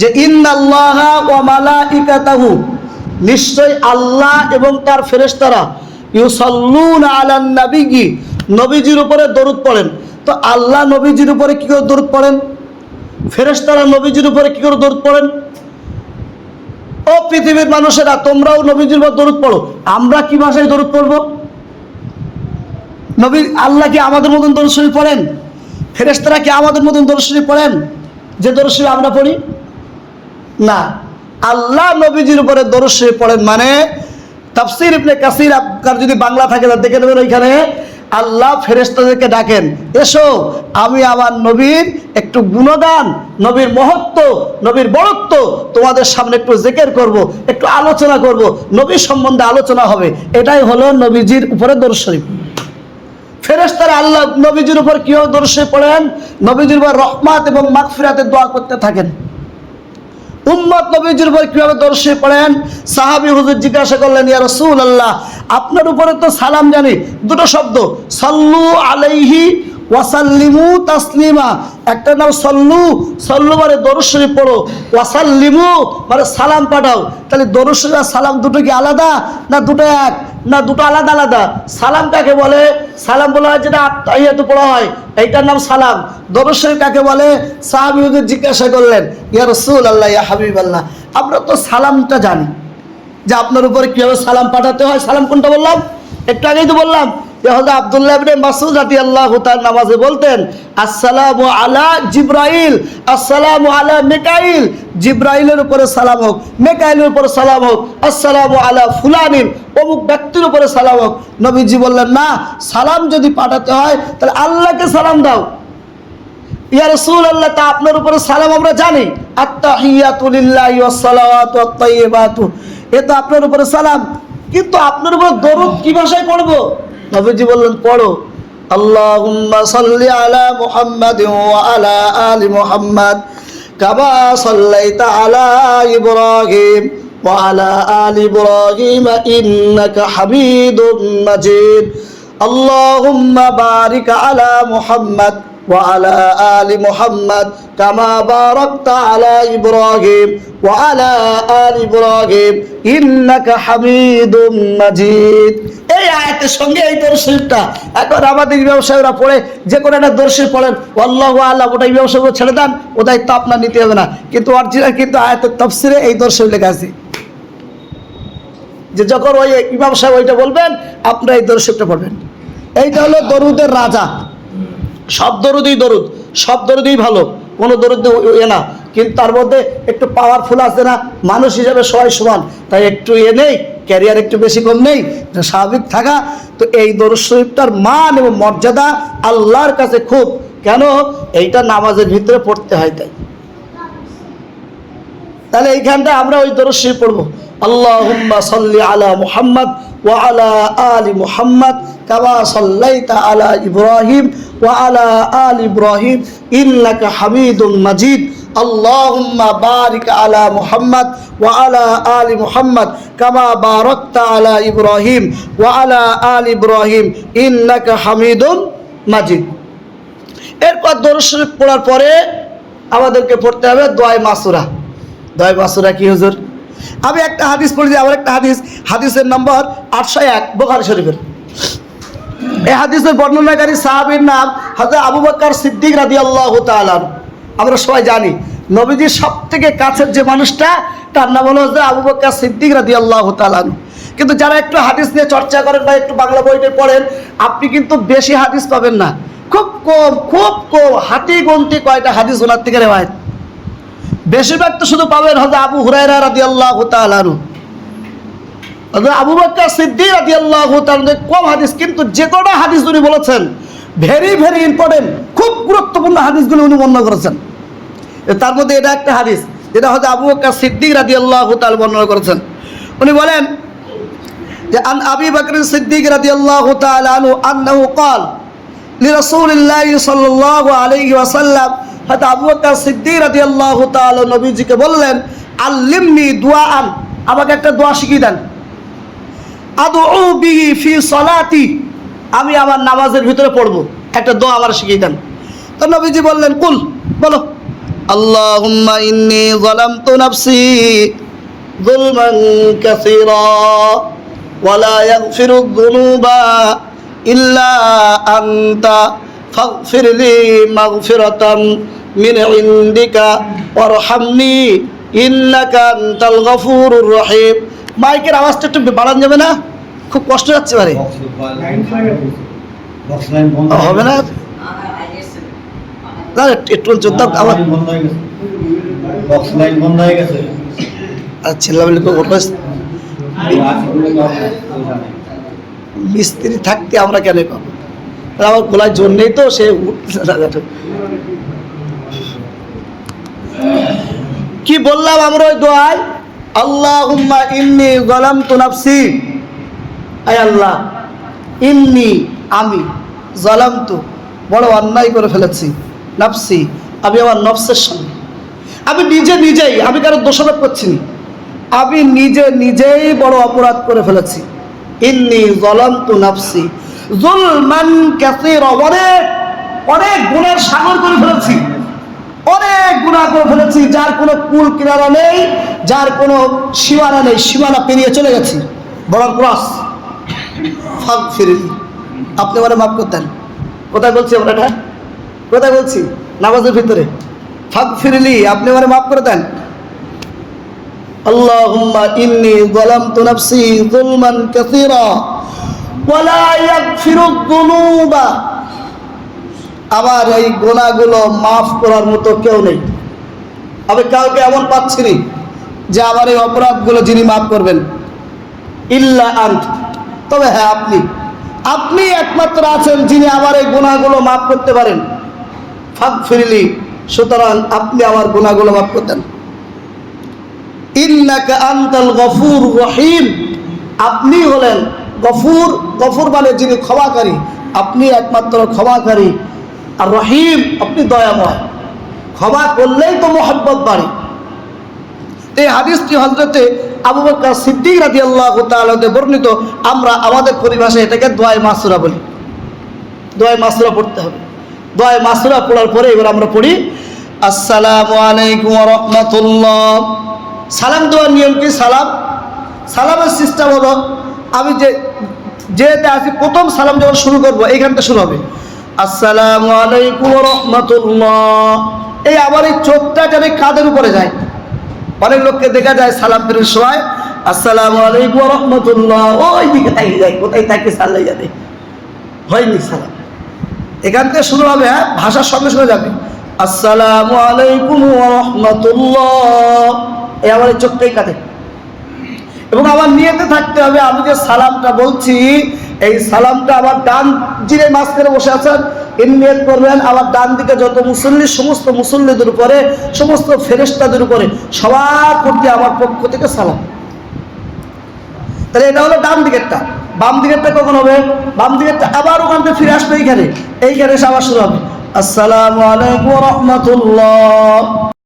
যে ইন্নাল্লাহা ওয়া মালাইকাতাহু, নিশ্চয় আল্লাহ এবং তার ফেরেশতারা ইউসাল্লুনা আলান নাবিয়্যি, নবীজির উপরে দরুদ পড়েন। তো আল্লাহ নবীজির উপরে কি করে দরুদ পড়েন? ফেরেশতারা নবীজির উপরে কি করে দরুদ পড়েন? ও পৃথিবীর মানুষেরা, তোমরাও নবীজির উপর দরুদ পড়ো। আমরা কি ভাষায় দরুদ পড়ব? নবী আল্লাহ কি আমাদের মতন দরুদ শরীফ পড়েন? ফেরেশতারা কি আমাদের মতন দরুদ শরীফ পড়েন যে দরুদ শরীফ আমরা পড়ি? না, আল্লাহ নবীজির উপরে দরুদ শরীফ পড়েন। মানে তাফসীর ইবনে কাসির আপনার যদি বাংলা থাকে তা দেখে নেবেন, ওইখানে আল্লাহ ফেরেশতাদেরকে ডাকেন, এসো আমি আমার নবীর একটু গুণগান, নবীর মহত্ব, নবীর বড়ত্ব তোমাদের সামনে একটু জিকির করব, একটু আলোচনা করব, নবীর সম্বন্ধে আলোচনা হবে। এটাই হলো নবীজির উপরে দরুদ শরীফ। ফেরেশতারা আল্লাহ নবীজির উপর কিভাবে দরুদ শরীফ পড়েন? নবীজির উপর রহমত এবং মাগফিরাতের দোয়া করতে থাকেন। উম্মত নবীজির উপর কিভাবে দরুদ শরীফ পড়েন? সাহাবী হুজুর জিজ্ঞাসা করলেন, ইয়া রাসূলুল্লাহ, আপনার উপরে তো সালাম জানি, দুটো শব্দ, সাল্লু আলাইহি ওয়া সাল্লিমু তাসলিমা। একটা নাম সল্লু, সল্লু মানে দরুদ শরীফ পড়ো, ওয়া সাল্লিমু মানে সালাম পাঠাও। তাহলে দরুদ শরীফ আর সালাম দুটো কি আলাদা, না দুটো এক, না দুটো আলাদা আলাদা? সালাম কাকে বলে? সালাম বলা হয় যেটা তাহিয়াতু পড়া হয়, এইটার নাম সালাম। দরুদ শরীফ কাকে বলে? সাহাবী হুজুর জিজ্ঞাসা করলেন, ইয়া রাসূলুল্লাহ, ইয়া হাবিবাল্লাহ, আমরা তো সালামটা জানি যে আপনার উপরে কিভাবে সালাম পাঠাতে হয়। সালাম কোনটা বললাম? একটু আগেই তো বললাম যে হযরত আব্দুল্লাহ ইবনে মাসউদ রাদিয়াল্লাহু তাআলা নামাজে বলতেন, আসসালামু আলা জিবরাইল, আসসালামু আলা মিকাইল, জিবরাইলের উপরে সালাম হোক, মিকাইলের উপরে সালাম হোক, আসসালামু আলা ফুলানিন, অমুক ব্যক্তির উপরে সালাম হোক। নবীজি বললেন, না, সালাম যদি পাঠাতে হয় তাহলে আল্লাহকে সালাম দাও। ইয়া রাসূলুল্লাহ, তা আপনার উপরে সালাম আমরা জানি, আত্তাহিয়াতু লিল্লাহি ওয়াস সালাওয়াতু ওয়াত তাইয়্যিবাতু, এ তো আপনার উপরে সালাম, কিন্তু আপনার উপর দরুদ কি ভাষায় পড়বো? নবীজি বললেন, পড়ো আল্লাহুম্মা সাল্লি আলা মুহাম্মাদিন ওয়া আলা আলি মুহাম্মাদ কামা সাল্লাইতা আলা ইব্রাহিম ওয়া আলা আলি ইব্রাহিম ইন্নাকা হামিদুম মাজিদ। আল্লাহুম্মা বারিক আলা মুহাম্মাদ ওয়া আলা আলি মুহাম্মাদ কামা বারাকতা আলা ইব্রাহিম ওয়া আলা আলি ইব্রাহিম ইন্নাকা হামিদুম মাজিদ। এই আয়াতের সঙ্গে এই দরুদ শরীফটা এখন আমাদের ব্যবসায়ীরা পড়ে, যে কোনো একটা দরুদ শরীফ পড়েন, আল্লাহু আল্লাহ, ওটাই ব্যবসায়ীরা ছেড়ে দেন, ও দায়িত্ব আপনার নিতে হবে না। কিন্তু অরিজিনাল কিন্তু আয়াতের তাফসিরে এই দরুদ শরীফ লেখা আছে যে যখন ওই ইমাম সাহেব ওইটা বলবেন, আপনারা এই দরুদ শরীফটা পড়বেন। এইটা হলো দরুদের রাজা। সব দরুদই দরুদ, সব দরুদই ভালো, কোনো দরুদ এ না, কিন্তু তার মধ্যে একটু পাওয়ারফুল আছে না, মানুষ হিসাবে সবাই সমান, তাই একটু এ নেই, ক্যারিয়ার একটু বেশি কম নেই, স্বাভাবিক থাকা। তো এই দরুদ শরীফটার মান এবং মর্যাদা আল্লাহর কাছে খুব, কেন এইটা নামাজের ভিতরে পড়তে হয়। তাহলে এইখানটা আমরা ওই দরুদ শরীফ পড়বো, আল্লাহুম্মা সাল্লি আলা মুহাম্মাদ ওয়া আলা আলি মুহাম্মাদ কামা সাল্লাইতা আলা ইব্রাহিম ওয়া আলা আলি ইব্রাহিম ইন্নাকা হামিদুম মাজিদ। আল্লাহুম্মা বারিক আলা মুহাম্মাদ ওয়া আলা আলি মুহাম্মাদ কামা বারাকতা আলা ইব্রাহিম ওয়া আলা আলি ইব্রাহিম ইন্নাকা হামিদুম মাজিদ। এরপর দরুদ শরীফ পড়ার পরে আমাদেরকে পড়তে হবে দোয়া মাসুরা। দোয়া মাসুরা কি হুজুর? আমি একটা হাদিস পড়ি, আবার একটা হাদিসের নম্বর 801 বুখারী শরীফের। এই হাদিসের বর্ণনাকারী সাহাবীর নাম হযরত আবু বকর সিদ্দিক রাদিয়াল্লাহু তাআলা। আমরা সবাই জানি নবীজির সবথেকে কাছের যে মানুষটা, তার নাম হলো হযরত আবু বকর সিদ্দিক রাদিয়াল্লাহু তাআলা। কিন্তু যারা একটু হাদিস নিয়ে চর্চা করেন বা একটু বাংলা বইতে পড়েন, আপনি কিন্তু বেশি হাদিস পাবেন না, খুব কম হাতি গন্তি কয়টা হাদিস ওনার থেকে রেওয়ায়েত। বেশিরভাগ তো শুধু পাবেন হযরত আবু হুরায়রা রাদিয়াল্লাহু তাআলা, আবু বকর সিদ্দিক রাদিয়াল্লাহু তাআলা কম হাদিস, কিন্তু যে কটা হাদিস উনি বলেছেন ভেরি ভেরি ইম্পর্টেন্ট, খুব গুরুত্বপূর্ণ হাদিসগুলো উনি বর্ণনা করেছেন। তার মধ্যে এটা একটা হাদিস যেটা হয়তো আবু বকর সিদ্দিক রাদিয়াল্লাহু তাআলা বর্ণনা করেছেন। উনি বলেন যে আন আবি বকর সিদ্দিক রাদিয়াল্লাহু তাআলা আনহু আন্নাহু ক্বাল লিরাসূলিল্লাহি সাল্লাল্লাহু আলাইহি ওয়াসাল্লাম, হযরত আবু বকর সিদ্দিক রাদিয়াল্লাহু তাআলা নবীজিকে বললেন, আল্লিমনি দুআআন, আমাকে একটা দোয়া শিখিয়ে দেন, আদউ বিহি ফি সালাতি, আমি আমার নামাজের ভিতরে পড়ব, একটা দোয়া আমার শিখিয়ে দেন। তো নবীজি বললেন, কুল, বলো আল্লাহুম্মা ইন্নী যালামতু নাফসি যুলমান কাসীরা ওয়া লা ইয়াগফিরুয যুনুবা ইল্লা আনতা ফাগফিরলি মাগফিরাতাম মিন ইনদিকা ওয়ারহামনি ইন্নাকা আনতাল গফুরুর রহিম। মাইকের আওয়াজটা একটু বাড়ানো যাবে না? খুব কষ্ট যাচ্ছে বারে। হবে না? না একটু যোদ্ধা আবার মিস্ত্রি থাকতে আমরা কেন পাবো? আমার খোলার জন্যই তো সে কি বললাম আমরা ওই দোয়ায়, আল্লাহুম্মা ইন্নী যালামতু নাফসি, আয় আল্লাহ, ইন্নী আমি, যালামতু বড় অন্যায় করে ফেলেছি, নাফসি আমি আমার নফসের সঙ্গে, আমি নিজেই, আমি কারো দোষারোপ করছি না, আমি নিজেই বড় অপরাধ করে ফেলেছি। ইন্নী যালামতু নাফসি যুলমান কাসীরা, অনেক গুনার সাগর করে ফেলেছি, অনেক গুনাহ করে ফেলেছি, যার কোনো কুল কিনারা নেই, যার কোনো সীমানা নেই, সীমানা পেরিয়ে চলে গেছি, বড় ক্রস। ফাগফিরলি, আপনি আমারে মাফ করতেন। কোথায় বলছি আমরা এটা? কোথায় বলছি? নামাজের ভিতরে। ফাগফিরলি, আপনি আমারে মাফ করে দেন। আল্লাহুম্মা ইন্নী যালামতু নাফসি যুলমান কাসীরা ওয়া লা ইয়াগফিরুয যুনুবা, আমার এই গুনাহগুলো মাফ করার মতো কেউ নেই। আমি কাউকে এমন পাচ্ছি না যে আমার এই অপরাধগুলো যিনি মাফ করবেন, ইল্লা আন্ত, তবে হ্যাঁ আপনি একমাত্র আছেন যিনি আমার এই গুনাহগুলো মাফ করতে পারেন। ফাগফিরলি, সুতরাং আপনি আমার গুনাহগুলো মাফ করতেন। ইন্নাকা আনতাল গফুর রহিম, আপনি হলেন গফুর, গফুর মানে যিনি ক্ষমাকারী, আপনি একমাত্র ক্ষমাকারী। আর রহিম, আপনি দয়াময়, ক্ষমা করলেই তো মোহাব্বত বাড়ে। এই হাদিসটি হযরতে আবু বকর সিদ্দিক রাদিয়াল্লাহু তাআলা বর্ণিত। আমরা আমাদের পরিভাষায় এটাকে দোয়ায়ে মাসুরা বলি। দোয়ায়ে মাসুরা পড়তে হবে। দোয়ায়ে মাসুরা পড়ার পরে এবার আমরা পড়ি আসসালামু আলাইকুম ওয়া রাহমাতুল্লাহ। সালাম দেওয়ার নিয়ম কি? সালামের সিস্টেম হলো, আমি যেতে আসি প্রথম সালাম যখন শুরু করবো এইখানটা শুরু হবে আসসালামু আলাইকুম ওয়া রাহমাতুল্লাহ। এই আমার এই চোখটা যেন কাঁধের উপরে যায়। অনেক লোককে দেখা যায় সালাম ফেরার সময় আসসালামু আলাইকুম ওয়া রাহমাতুল্লাহ, ওই দিকে তাকিয়ে যায়, কোথায় তাকিয়ে সাল্লাই যাবে, হয়নি সালাম। এখান থেকে শুরু হবে, হ্যাঁ, ভাষার সঙ্গে সঙ্গে যাবে আসসালামু আলাইকুম ওয়া রাহমাতুল্লাহ। এই আমার এই চোখটাই কাঁধে। এবং আমার নিয়তে থাকতে হবে, আমি যে সালামটা বলছি এই সালামটা আমার ডান, যিনি মাঝখানে বসে আছেন ইনি নিয়ত করবেন আমার ডান দিকে যত মুসল্লি, সমস্ত মুসল্লিদের উপরে, সমস্ত ফেরেশতাদের উপরে, সবার প্রতি আমার পক্ষ থেকে সালাম। তাহলে এটা হলো ডান দিকেরটা। বাম দিকেরটা কখন হবে? বাম দিকেরটা আবার ওখান থেকে ফিরে আসবে এইখানে এসে আবার শুরু হবে আসসালামু আলাইকুম ওয়া রাহমাতুল্লাহ।